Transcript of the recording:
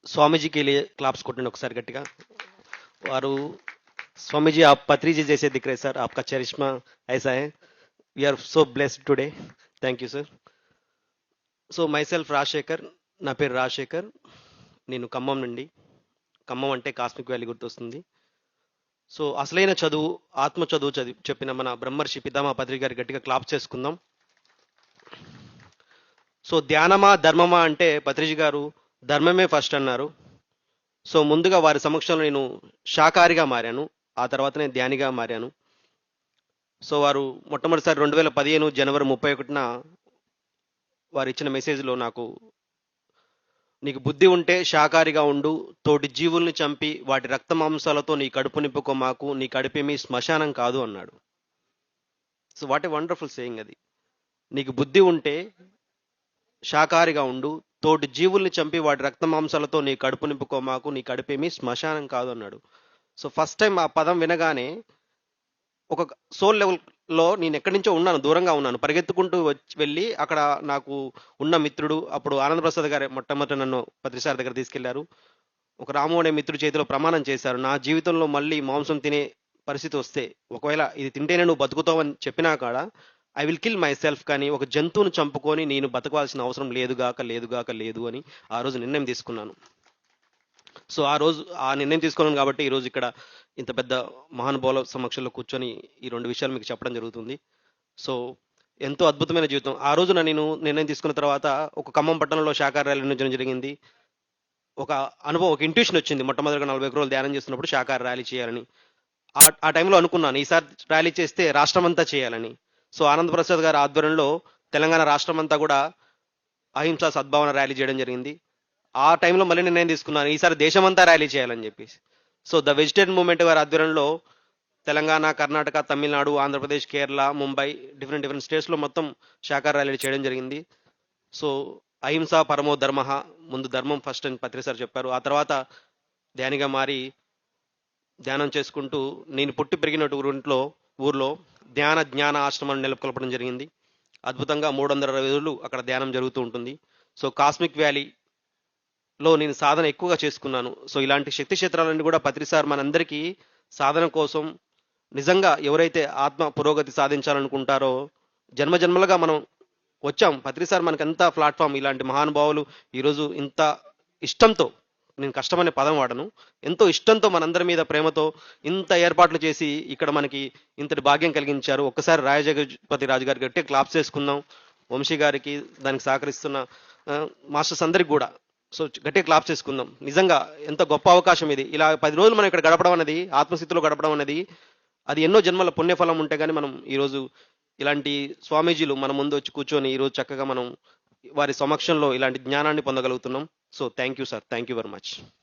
स्वामी जी के लिए क्लाप्स కొట్టండి ఒకసారి గట్టిగా వారు स्वामी जी आप पत्री जी जैसे दिख रहे सर आपका चरिश्मा ऐसा है we are so blessed today thank you sir so my self Rajasekhar నా పేరు రాజశేఖర్ నేను ఖమ్మం నుండి ఖమ్మం అంటే కాస్మిక్ వ్యాలీ గుర్తొస్తుంది సో అసలైన చదువు ఆత్మ చదువు చెప్పిన మన బ్రహ్మర్షి పితామహ పత్రి గారి గట్టిగా క్లాప్స్ చేసుకుందాం సో ధ్యానమా ధర్మమా అంటే పత్రిజీ గారు ధర్మమే ఫస్ట్ అన్నారు సో ముందుగా వారి సమక్షంలో నేను శాకాహారిగా మారాను ఆ తర్వాత నేను ధ్యానిగా మారాను సో వారు మొట్టమొదటిసారి 2015 జనవరి 31న వారు ఇచ్చిన మెసేజ్లో నాకు నీకు బుద్ధి ఉంటే శాకాహారిగా ఉండు తోటి జీవుల్ని చంపి వాటి రక్త మాంసాలతో నీ కడుపు నింపుకోమాకు నీ కడుపేమీ శ్మశానం కాదు అన్నాడు so what a wonderful saying అది నీకు బుద్ధి ఉంటే శాకాహారిగా ఉండు తోటి జీవుల్ని చంపి వాటి రక్త మాంసాలతో నీ కడుపు నింపుకోమాకు నీ కడుపేమీ శ్మశానం కాదు అన్నాడు సో ఫస్ట్ టైం ఆ పదం వినగానే ఒక సోల్ లెవెల్లో నేను ఎక్కడి నుంచో ఉన్నాను దూరంగా ఉన్నాను పరిగెత్తుకుంటూ వెళ్ళి అక్కడ నాకు ఉన్న మిత్రుడు అప్పుడు ఆనందప్రసాద్ గారు మొట్టమొదటి నన్ను పత్రిసారి దగ్గర తీసుకెళ్లారు ఒక రాము అనే మిత్రుడి చేతిలో ప్రమాణం చేశారు నా జీవితంలో మళ్ళీ మాంసం తినే పరిస్థితి వస్తే ఒకవేళ ఇది తింటేనే నువ్వు బతుకుతావు అని చెప్పినా కాడ I will kill my self కానీ ఒక జంతువును చంపుకొని నేను బతకవలసిన అవసరం లేదు అని ఆ రోజు నిర్ణయం తీసుకున్నాను సో ఆ రోజు ఆ నిర్ణయం తీసుకున్నాను కాబట్టి ఈరోజు ఇక్కడ ఇంత పెద్ద మహానుభావుల సమక్షంలో కూర్చొని ఈ రెండు విషయాలు మీకు చెప్పడం జరుగుతుంది సో ఎంతో అద్భుతమైన జీవితం ఆ రోజున నేను నిర్ణయం తీసుకున్న తర్వాత ఒక ఖమ్మం పట్టణంలో శాకాహార ర్యాలీ నిర్వహించడం జరిగింది ఒక అనుభవం ఒక ఇంట్యూషన్ వచ్చింది మొట్టమొదటిగా 40 రోజులు ధ్యానం చేస్తున్నప్పుడు శాకాహార ర్యాలీ చేయాలని ఆ టైంలో అనుకున్నాను ఈసారి ర్యాలీ చేస్తే రాష్ట్రమంతా చేయాలని సో ఆనందప్రసాద్ గారి ఆధ్వర్యంలో తెలంగాణ రాష్ట్రం అంతా కూడా అహింసా సద్భావన ర్యాలీ చేయడం జరిగింది ఆ టైంలో మళ్ళీ నిర్ణయం తీసుకున్నాను ఈసారి దేశమంతా ర్యాలీ చేయాలని చెప్పేసి సో ద వెజిటేరియన్ మూవ్మెంట్ గారి ఆధ్వర్యంలో తెలంగాణ కర్ణాటక తమిళనాడు ఆంధ్రప్రదేశ్ కేరళ ముంబై డిఫరెంట్ స్టేట్స్లో మొత్తం శాకాహార ర్యాలీ చేయడం జరిగింది సో అహింస పరమో ధర్మ ముందు ధర్మం ఫస్ట్ అని పత్రి సార్ చెప్పారు ఆ తర్వాత ధ్యానిగా మారి ధ్యానం చేసుకుంటూ నేను పుట్టి పెరిగినట్టు ఊర్లో ధ్యాన జ్ఞాన ఆశ్రమాన్ని నెలకొల్పడం జరిగింది అద్భుతంగా 360 రోజులు అక్కడ ధ్యానం జరుగుతూ ఉంటుంది సో కాస్మిక్ వ్యాలీలో నేను సాధన ఎక్కువగా చేసుకున్నాను సో ఇలాంటి శక్తి క్షేత్రాలన్నీ కూడా పత్రిసార్ మనందరికీ సాధన కోసం నిజంగా ఎవరైతే ఆత్మ పురోగతి సాధించాలనుకుంటారో జన్మలుగా మనం వచ్చాం పత్రిసార్ మనకి ఎంత ప్లాట్ఫామ్ ఇలాంటి మహానుభావులు ఈరోజు ఇంత ఇష్టంతో నేను కష్టమనే పదం వాడను ఎంతో ఇష్టంతో మనందరి మీద ప్రేమతో ఇంత ఏర్పాట్లు చేసి ఇక్కడ మనకి ఇంతటి భాగ్యం కలిగించారు ఒక్కసారి రాజజగపతి రాజు గారికి గట్టిగా క్లాప్స్ చేసుకుందాం వంశీ గారికి దానికి సహకరిస్తున్న మాస్టర్స్ అందరికి కూడా సో గట్టిగా క్లాప్స్ చేసుకుందాం నిజంగా ఎంత గొప్ప అవకాశం ఇది ఇలా 10 రోజులు మనం ఇక్కడ గడపడం అనేది ఆత్మస్థితిలో గడపడం అనేది అది ఎన్నో జన్మల పుణ్యఫలం ఉంటే కానీ మనం ఈరోజు ఇలాంటి స్వామీజీలు మన ముందు వచ్చి కూర్చొని ఈరోజు చక్కగా మనం వారి సమక్షంలో ఇలాంటి జ్ఞానాన్ని పొందగలుగుతున్నాం so thank you sir thank you very much